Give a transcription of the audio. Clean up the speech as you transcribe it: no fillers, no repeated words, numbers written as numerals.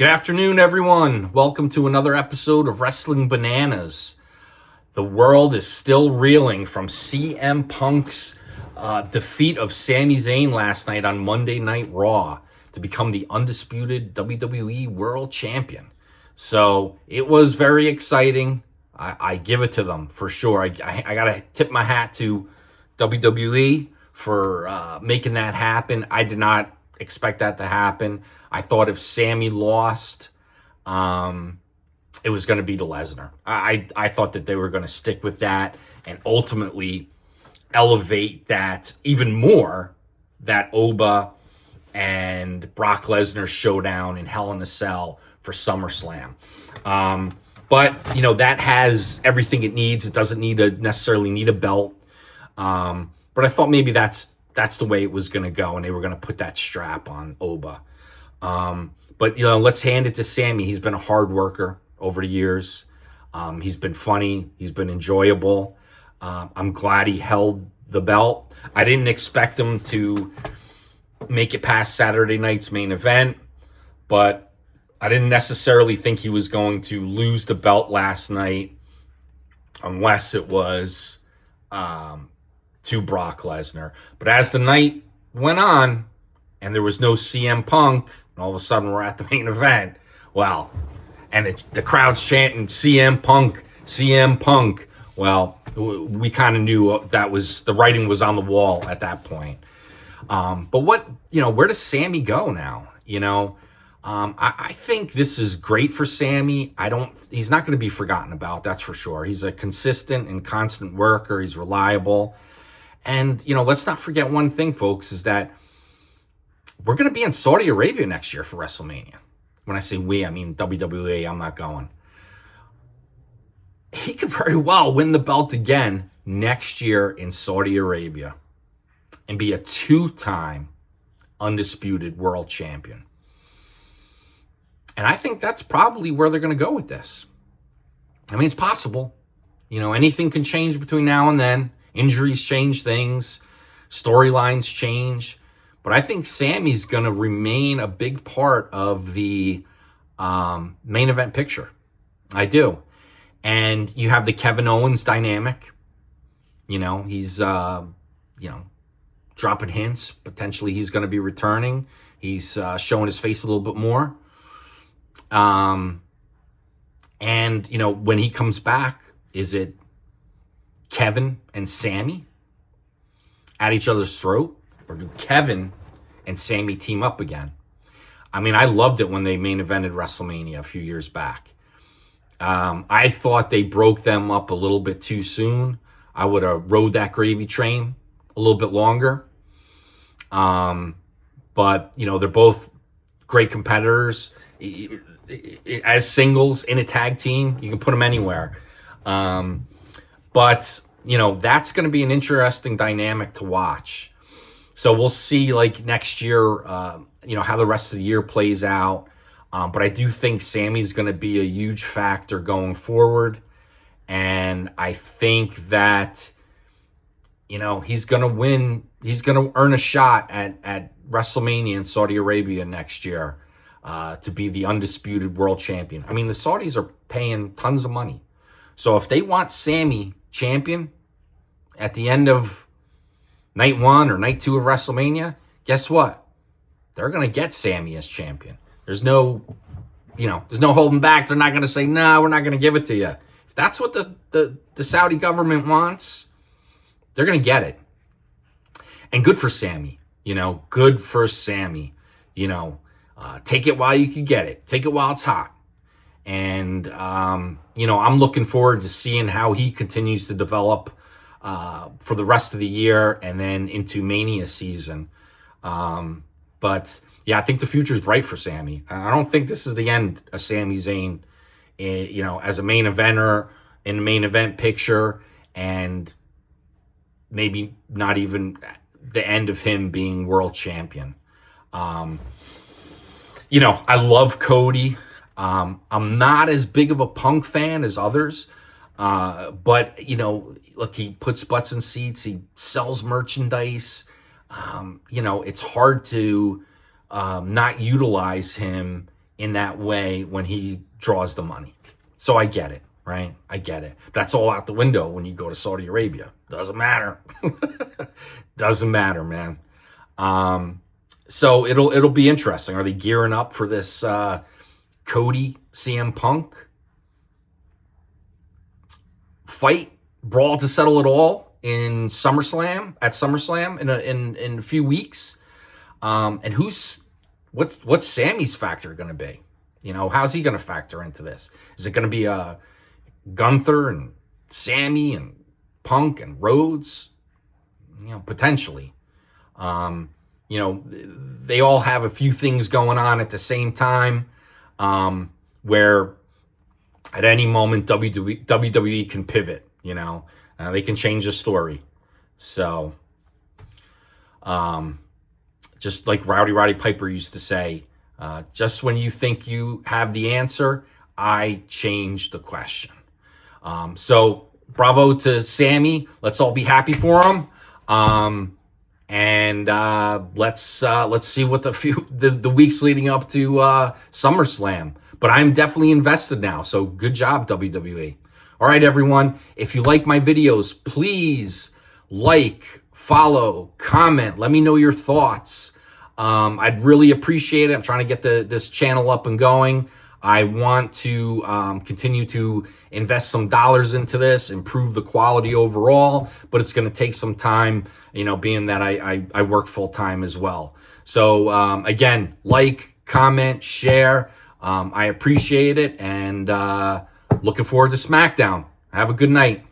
Good afternoon, everyone. Welcome to another episode of Wrestling Bananas. The world is still reeling from CM Punk's defeat of Sami Zayn last night on Monday Night Raw to become the undisputed WWE World Champion. So it was very exciting. I give it to them for sure. I got to tip my hat to WWE for making that happen. I did not expect that to happen. I thought if Sami lost, it was going to be to Lesnar. I thought that they were going to stick with that and ultimately elevate that even more, that Oba and Brock Lesnar showdown in Hell in a Cell for SummerSlam. But, you know, that has everything it needs. It doesn't necessarily need a belt. But I thought maybe that's the way it was going to go, and they were going to put that strap on Oba. But, you know, let's hand it to Sami. He's been a hard worker over the years. He's been funny. He's been enjoyable. I'm glad he held the belt. I didn't expect him to make it past Saturday night's main event, but I didn't necessarily think he was going to lose the belt last night unless it was to Brock Lesnar. But as the night went on and there was no CM Punk, and all of a sudden we're at the main event, well, and the crowd's chanting CM Punk, CM Punk. Well, we kind of knew that was the writing was on the wall at that point. But where does Sami go now? I think this is great for Sami. He's not going to be forgotten about, that's for sure. He's a consistent and constant worker. He's reliable. And, let's not forget one thing, folks, is that we're going to be in Saudi Arabia next year for WrestleMania. When I say we, I mean WWE. I'm not going. He could very well win the belt again next year in Saudi Arabia and be a two-time undisputed world champion. And I think that's probably where they're going to go with this. I mean, it's possible. Anything can change between now and then. Injuries change things. Storylines change. But I think Sami's going to remain a big part of the main event picture. I do. And you have the Kevin Owens dynamic. He's, dropping hints. Potentially he's going to be returning. He's showing his face a little bit more. And, when he comes back, is it Kevin and Sami at each other's throat? Or do Kevin and Sami team up again? I mean, I loved it when they main evented WrestleMania a few years back. I thought they broke them up a little bit too soon. I would have rode that gravy train a little bit longer. But, they're both great competitors. As singles in a tag team, you can put them anywhere. But, that's going to be an interesting dynamic to watch. So we'll see, next year, how the rest of the year plays out. But I do think Sami's going to be a huge factor going forward. And I think that, he's going to win. He's going to earn a shot at WrestleMania in Saudi Arabia next year to be the undisputed world champion. I mean, the Saudis are paying tons of money. So if they want Sami champion at the end of night 1 or night 2 of WrestleMania, guess what? They're going to get Sami as champion. There's no holding back. They're not going to say, no, we're not going to give it to you. If that's what the Saudi government wants, they're going to get it. And good for Sami. Good for Sami. Take it while you can get it. Take it while it's hot. And, I'm looking forward to seeing how he continues to develop for the rest of the year and then into Mania season. But yeah, I think the future is bright for Sami. I don't think this is the end of Sami Zayn, as a main eventer in the main event picture, and maybe not even the end of him being world champion. I love Cody. I'm not as big of a Punk fan as others. But, look, he puts butts in seats. He sells merchandise. It's hard to not utilize him in that way when he draws the money. So I get it, right? I get it. That's all out the window when you go to Saudi Arabia. Doesn't matter. Doesn't matter, man. So it'll be interesting. Are they gearing up for this Cody CM Punk fight, brawl to settle it all in SummerSlam, at SummerSlam in a few weeks? And what's Sami's factor going to be? You know, how's he going to factor into this? Is it going to be Gunther and Sami and Punk and Rhodes? You know, potentially. You know, they all have a few things going on at the same time, where at any moment WWE can pivot. You know, they can change the story. So, just like Roddy Piper used to say, just when you think you have the answer, I change the question. So bravo to Sami. Let's all be happy for him. And let's see what the weeks leading up to SummerSlam. But I'm definitely invested now. So good job, WWE. All right, everyone. If you like my videos, please like, follow, comment. Let me know your thoughts. I'd really appreciate it. I'm trying to get this channel up and going. I want to continue to invest some dollars into this, improve the quality overall, but it's going to take some time, you know, being that I work full time as well. So again, like, comment, share. I appreciate it, and looking forward to SmackDown. Have a good night.